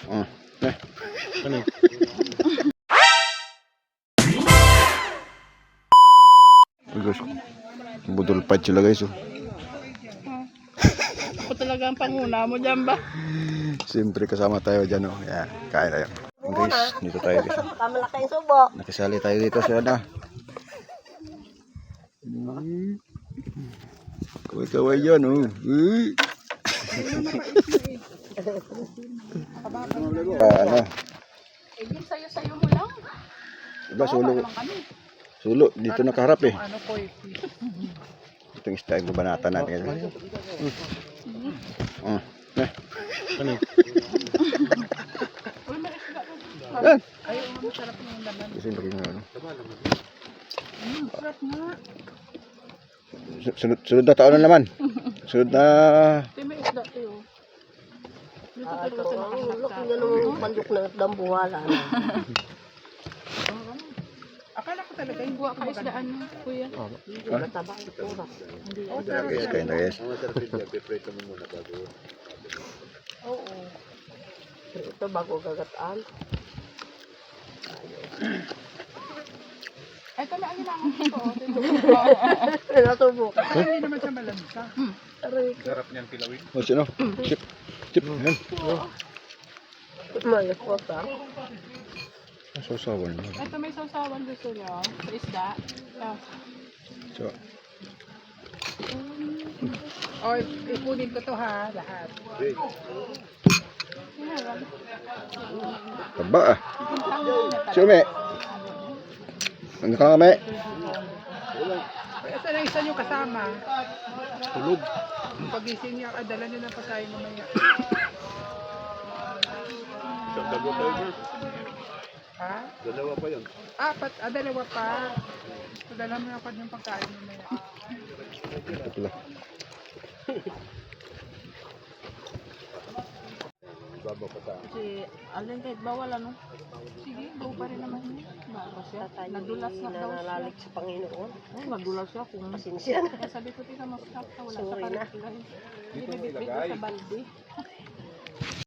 Eh. Ano? Guys, budol pa sila guys. Oh. Ako talaga ang panguna mo dyan ba? Siyempre kasama tayo dyan. Oh. Yeah, kain tayo. Guys, dito tayo guys. Kamalaking subo. Nakisali tayo dito sa ano. Kaway-kaway yan. Oh. Ano? Hindi, sayo-sayo mo lang. Diba sulo? Sulo, dito nakaharap eh. Ano ko eh. Ito yung style banata natin. Eh. Ano? Ayaw mo, sarap yung laman. Kasi maging ano. Sarap nga. Sunod na taon na naman. Sunod na... Hindi, may isda tayo. Dito talaga sa nakaharap Lok sa nga nung bandok na dambuhala na. akala ko talaga yung buwa ka isdaan mo, kuya. Mataba ang pura. Guys, kain na guys. Oo. Ito bago gagataan. Ay, ito na ang kailangan ko. Natubo. Hindi naman siya malamsa. Oh, sino? Chip. Chip. Yan. Mayos po ka. Sausawan naman. Ito may sausawan gusto niyo. Sa isda. So, O, ipunin ko to ha, lahat. taba ah. Sumi. Ang kami. Ito na isa nyo kasama. Tulog. Pagising niya, dala niyo ng pagkain mamaya. Ha? Dalawa pa yun. Dalawa pa. Dala mo na pa yung pagkain mamaya. Ito pala. Si Alin kahit bawal ano? Sige, go pa rin naman yun. Bago siya tayo Nadulas na daw siya. nananalig sa Panginoon. Nadulas siya kung... Pasensya na. Kaya sabi ko, tina mas wala sa Sorry na. karit. Hindi bibigay sa balde.